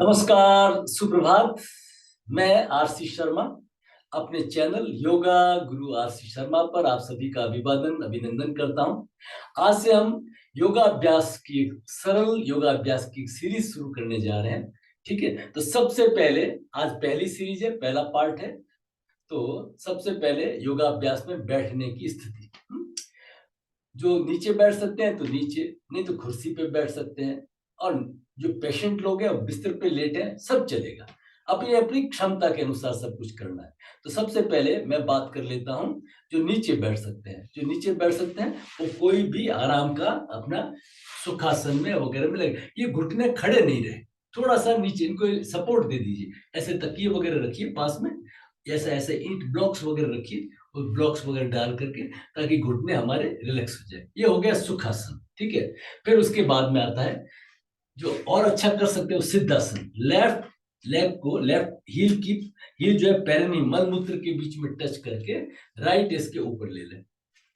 नमस्कार, सुप्रभात। मैं आरसी शर्मा अपने चैनल योगा गुरु आरसी शर्मा पर आप सभी का अभिवादन अभिनंदन करता हूं। आज से हम योगाभ्यास की सरल योगाभ्यास की सीरीज शुरू करने जा रहे हैं। ठीक है, तो सबसे पहले आज पहली सीरीज है, पहला पार्ट है। तो सबसे पहले योगाभ्यास में बैठने की स्थिति। जो नीचे बैठ सकते हैं तो नीचे, नहीं तो कुर्सी पे बैठ सकते हैं। और जो पेशेंट लोग हैं वो बिस्तर पे लेटे हैं, सब चलेगा। अपनी अपनी क्षमता के अनुसार सब कुछ करना है। तो सबसे पहले मैं बात कर लेता हूँ जो नीचे बैठ सकते हैं। जो नीचे बैठ सकते हैं वो कोई भी आराम का अपना सुखासन में वगैरह में लगे। ये घुटने खड़े नहीं रहे, थोड़ा सा नीचे इनको सपोर्ट दे दीजिए। ऐसे तकिए वगैरह रखिए पास में, ऐसे ऐसे ईंट ब्लॉक्स वगैरह रखिए और ब्लॉक्स वगैरह डाल करके, ताकि घुटने हमारे रिलैक्स हो जाए। ये हो गया सुखासन। ठीक है, फिर उसके बाद में आता है जो और अच्छा कर सकते हो सिद्धासन। लेफ्ट लेग को, लेफ्ट हील जो है पैरनी मल मूत्र के बीच में टच करके राइट इसके ऊपर ले लें।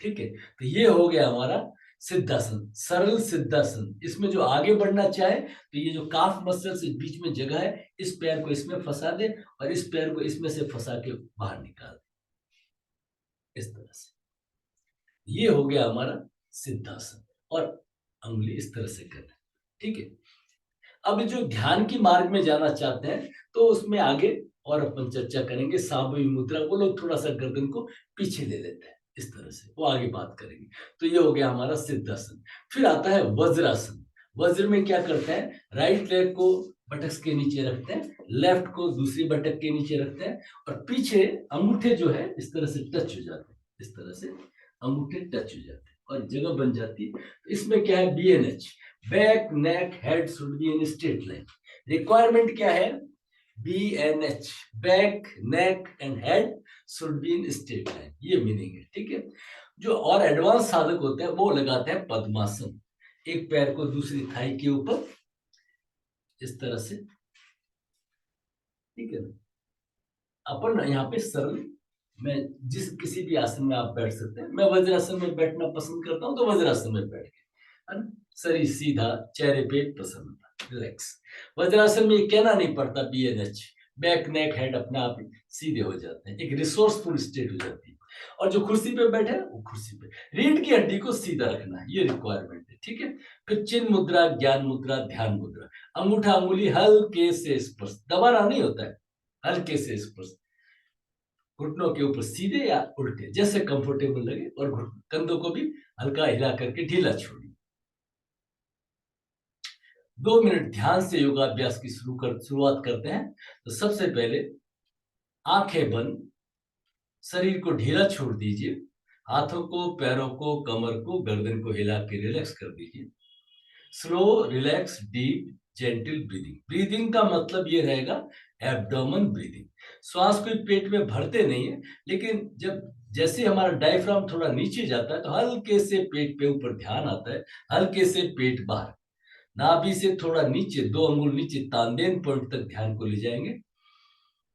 ठीक है, तो ये हो गया हमारा सिद्धासन, सरल सिद्धासन। इसमें जो आगे बढ़ना चाहे तो ये जो काफ मसल से बीच में जगह है, इस पैर को इसमें फंसा दे और इस पैर को इसमें से फंसा के बाहर निकाल दे, इस तरह से। ये हो गया हमारा सिद्धासन। और अंगुली इस तरह से करना। ठीक है, अब जो ध्यान की मार्ग में जाना चाहते हैं तो उसमें आगे और अपन चर्चा करेंगे। सामूहिक मुद्रा, वो लोग थोड़ा सा गर्दन को पीछे ले लेते हैं, इस तरह से वो आगे बात करेंगे। तो ये हो गया हमारा सिद्धासन। फिर आता है वज्रासन। वज्र में क्या करते हैं, राइट लेग को बटक्स के नीचे रखते हैं, लेफ्ट को दूसरी बटक के नीचे रखते हैं और पीछे अंगूठे जो है इस तरह से टच हो जाते हैं। इस तरह से अंगूठे टच हो जाते हैं और जगह बन जाती है। तो इसमें क्या है, BNH, back neck head should be in straight line. Requirement क्या है, BNH, back neck and head should be in straight line, ये मीनिंग है। ठीक है, जो और एडवांस साधक होते हैं वो लगाते हैं पद्मासन। एक पैर को दूसरी थाई के ऊपर इस तरह से। ठीक है ना, अपन यहाँ पे सरल मैं जिस किसी भी आसन में आप बैठ सकते हैं। मैं वज्रासन में बैठना पसंद करता हूँ, तो वज्रासन में बैठ के, है ना, शरीर सीधा, चेहरे पे प्रसन्नता, रिलैक्स। वज्रासन में ये कहना नहीं पड़ता BNH, बैक नेक हेड अपने आप ही सीधे हो जाते हैं, एक रिसोर्सफुल स्टेट हो जाती है। और जो कुर्सी पे बैठे हैं वो कुर्सी पे, रीढ़ की हड्डी को सीधा रखना है, ये रिक्वायरमेंट है। ठीक है, फिर चिन्ह मुद्रा, ज्ञान मुद्रा, ध्यान मुद्रा। अंगूठा अंगुली हल्के से स्पर्श, दबाना नहीं होता है, हल्के से स्पर्श, घुटनों के ऊपर सीधे या उल्टे जैसे कंफर्टेबल लगे, और कंधों को भी हल्का हिला करके ढीला छोड़िए। 2 मिनट ध्यान से योगाभ्यास की शुरुआत करते हैं। तो सबसे पहले आंखें बंद, शरीर को ढीला छोड़ दीजिए। हाथों को, पैरों को, कमर को, गर्दन को हिला के रिलैक्स कर दीजिए। Slow relax deep gentle breathing. Breathing का मतलब ये रहेगा एब्डोमेन ब्रीदिंग। श्वास को पेट में भरते नहीं है, लेकिन जब जैसे हमारा डायफ्राम थोड़ा नीचे जाता है तो हल्के से पेट पे ऊपर ध्यान आता है, हल्के से पेट बाहर, नाभि से थोड़ा नीचे, 2 अंगुल नीचे तानदेन पॉइंट तक ध्यान को ले जाएंगे।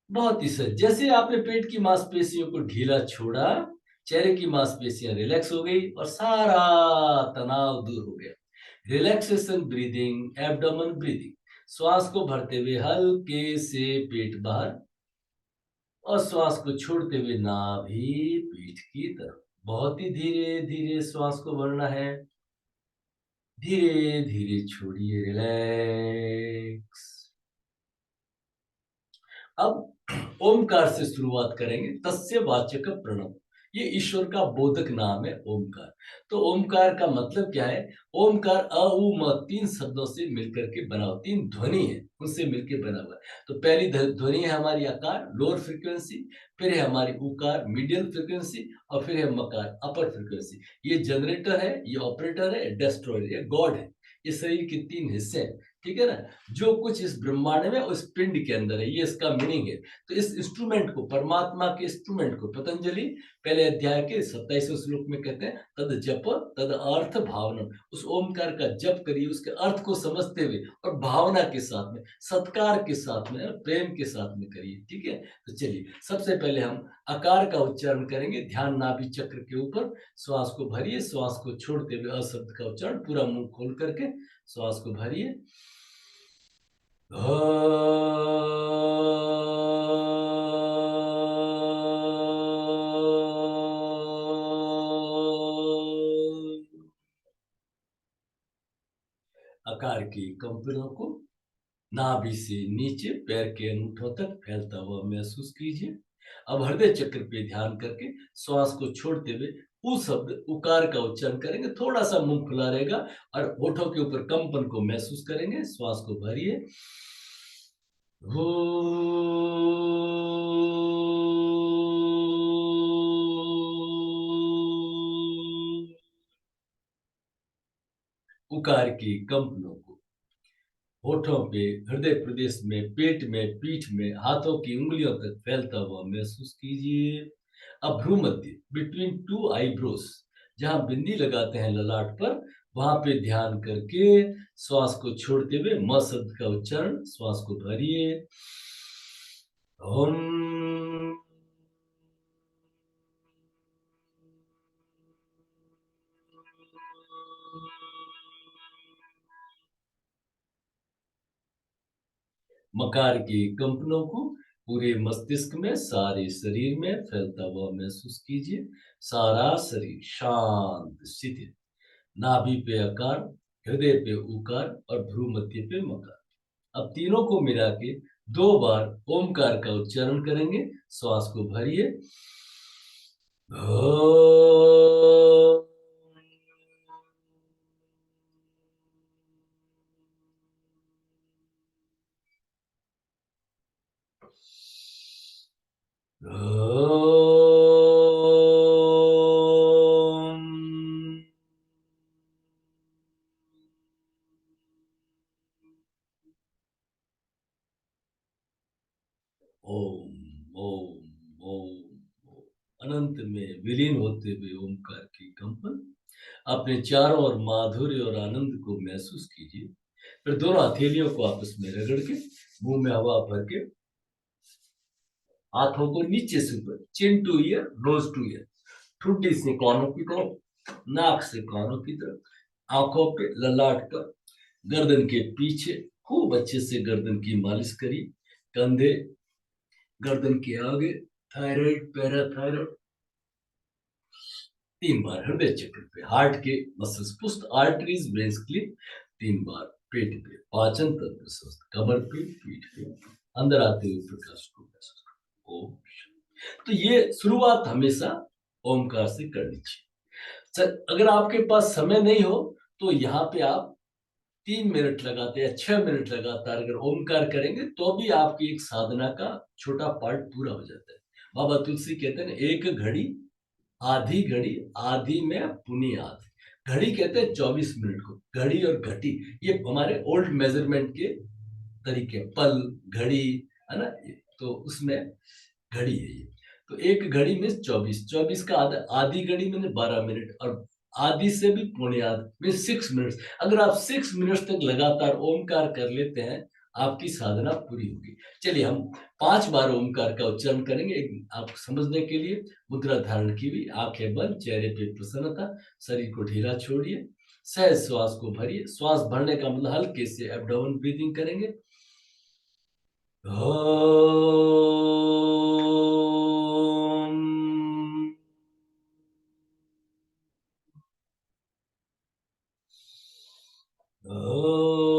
बहुत ही सही। जैसे आपने पेट की मांसपेशियों को ढीला छोड़ा, चेहरे की मांसपेशियां रिलैक्स हो गई और सारा तनाव दूर हो गया। Relaxation breathing, abdomen breathing. श्वास को भरते हुए हल्के से पेट बाहर और श्वास को छोड़ते हुए नाभि पीठ की तरफ। बहुत ही धीरे धीरे श्वास को भरना है, धीरे धीरे छोड़िए, रिलैक्स। अब ओमकार से शुरुआत करेंगे। तस्य वाचक प्रणव, ये ईश्वर का बोधक नाम है ओमकार। तो ओमकार का मतलब क्या है, ओमकार अ उ म 3 शब्दों से मिलकर के बना हुआ, 3 ध्वनि है उनसे मिलकर बना हुआ है। तो पहली ध्वनि है हमारी आकार, लोअर फ्रीक्वेंसी, फिर है हमारी उकार, मिडिल फ्रीक्वेंसी, और फिर है मकार, अपर फ्रीक्वेंसी। ये जनरेटर है, ये ऑपरेटर है, डिस्ट्रॉयर, ये गॉड है। ये शरीर के 3 हिस्से हैं। ठीक है ना, जो कुछ इस ब्रह्मांड में उस पिंड के अंदर है, ये इसका मीनिंग है। तो इस इंस्ट्रूमेंट को, परमात्मा के इंस्ट्रूमेंट को, पतंजलि पहले अध्याय के 27वें श्लोक में कहते हैं, तद जप तद अर्थ भावना। उस ओमकार का जप करिए, उसके अर्थ को समझते हुए और भावना के साथ में, सत्कार के साथ में, प्रेम के साथ में करिए। ठीक है, तो चलिए सबसे पहले हम आकार का उच्चारण करेंगे। ध्यान नाभि चक्र के ऊपर, श्वास को भरिए, श्वास को छोड़ते हुए अशब्द का उच्चारण, पूरा मुंह खोल करके श्वास को भरिए, आकार की कंपनों को नाभि से नीचे पैर के अंगूठों तक फैलता हुआ महसूस कीजिए। अब हृदय चक्र पे ध्यान करके श्वास को छोड़ते हुए उस शब्द उकार का उच्चारण करेंगे। थोड़ा सा मुंह खुला रहेगा और होठों के ऊपर कंपन को महसूस करेंगे। श्वास को भरिए। हो उकार की कंपनों को होठों पे, हृदय प्रदेश में, पेट में, पीठ में, हाथों की उंगलियों तक फैलता हुआ महसूस कीजिए। अब भ्रू मध्य बिटवीन टू आईब्रोज, जहां बिंदी लगाते हैं ललाट पर, वहां पे ध्यान करके श्वास को छोड़ते हुए म शब्द का उच्चारण। श्वास को भरिए। ओम। मकार के कंपनों को पूरे मस्तिष्क में, सारे शरीर में फैलता हुआ महसूस कीजिए। सारा शरीर शांत शिथिल। नाभि पे आकार, हृदय पे उकार और भ्रू मध्य पे मकार। अब तीनों को मिला के 2 बार ओमकार का उच्चारण करेंगे। श्वास को भरिए। ओम ओम ओम। अनंत में विलीन होते हुए ओमकार की कंपन अपने चारों ओर माधुर्य और आनंद को महसूस कीजिए। फिर दोनों हथेलियों को आपस में रगड़ के, मुंह में हवा भर के, हाथों को नीचे से ऊपर, chin to ear, nose to ear, ठुड्डी से कानों की तरफ, नाक से कानों की तरफ, आंखों पे, ललाट पर, गर्दन के पीछे खूब अच्छे से गर्दन की मालिश करिए। कंधे, गर्दन के आगे, थायराइड, पैराथायराइड। 3 बार हृदय चक्र पे, हार्ट के मसल्स पुस्ट, आर्टरीज, वेन्स क्लिप। 3 बार पेट पे, पाचन तंत्र स्वस्थ, कमर पे, पीठ पे, अंदर आते हुए प्रकाश को महसूस करो। ओम। तो ये शुरुआत हमेशा ओमकार से करनी चाहिए। सर, अगर आपके पास समय नहीं हो तो यहाँ पे आप 3 मिनट लगाते या 6 मिनट लगातार अगर ओमकार करेंगे तो भी आपकी एक साधना का छोटा पार्ट पूरा हो जाता है। बाबा तुलसी कहते हैं, एक घड़ी आधी घड़ी, आधी में पुनी आध। घड़ी कहते हैं 24 मिनट को। घड़ी और घटी ये हमारे ओल्ड मेजरमेंट के तरीके, पल, घड़ी, है ना। तो उसमें घड़ी है ये। तो एक घड़ी में 24, 24 का आधा, आधी घड़ी में 12 मिनट, और आधी से भी पौने आध में 6 मिनट। अगर आप 6 मिनट तक लगातार ओमकार कर लेते हैं, आपकी साधना पूरी होगी। चलिए हम 5 बार ओमकार का उच्चारण करेंगे। आप समझने के लिए मुद्रा धारण की हुई, आंखें बंद, चेहरे पे प्रसन्नता, शरीर को ढीला छोड़िए, सहज श्वास को भरिए। श्वास भरने का मतलब हल्के से एब्डोमेन ब्रीदिंग करेंगे। ओम। ओम। ओम।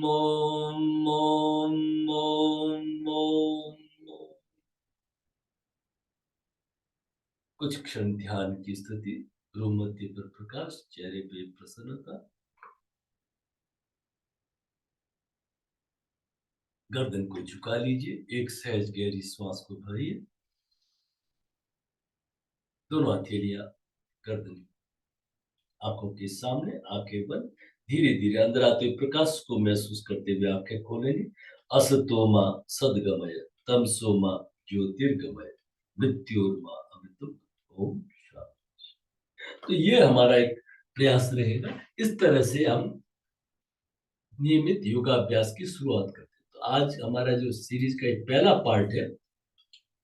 ओम ओम ओम ओम ओम ओम। कुछ क्षण ध्यान की स्थिति, भ्रूमध्य पर प्रकाश, चेहरे पे प्रसन्नता, गर्दन को झुका लीजिए, एक सहज गहरी श्वास को भरिए। दोनों हथेलियां गर्दन, आंखों के सामने, आंखें बंद। धीरे धीरे अंदर आते हुए प्रकाश को महसूस करते हुए आंखें खोलेंगे। असतो मा सद्गमय तमसो मा ज्योतिर्गमय मृत्योर्मा अमृतम। ओम शांति। तो ये हमारा एक प्रयास रहेगा। इस तरह से हम नियमित योगाभ्यास की शुरुआत करते हैं। तो आज हमारा जो सीरीज का एक पहला पार्ट है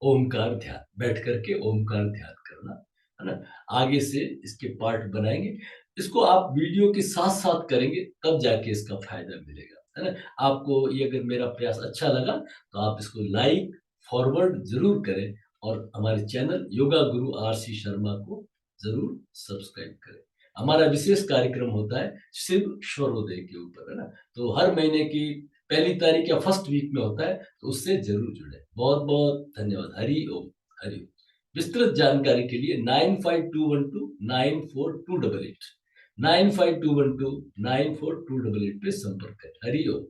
ओमकार ध्यान, बैठ करके ओमकार ध्यान करना, है ना। आगे से इसके पार्ट बनाएंगे। इसको आप वीडियो के साथ साथ करेंगे तब जाके इसका फायदा मिलेगा, है ना। आपको ये अगर मेरा प्रयास अच्छा लगा तो आप इसको लाइक फॉरवर्ड जरूर करें और हमारे चैनल योगा गुरु आरसी शर्मा को जरूर सब्सक्राइब करें। हमारा विशेष कार्यक्रम होता है शिव शोरोदय के ऊपर, है ना। तो हर महीने की पहली तारीख या फर्स्ट वीक में होता है, तो उससे जरूर जुड़े। बहुत बहुत धन्यवाद। हरि ओम। हरि ओम। विस्तृत जानकारी के लिए 9521294288 9521294288 पे संपर्क करें। हरि ओम।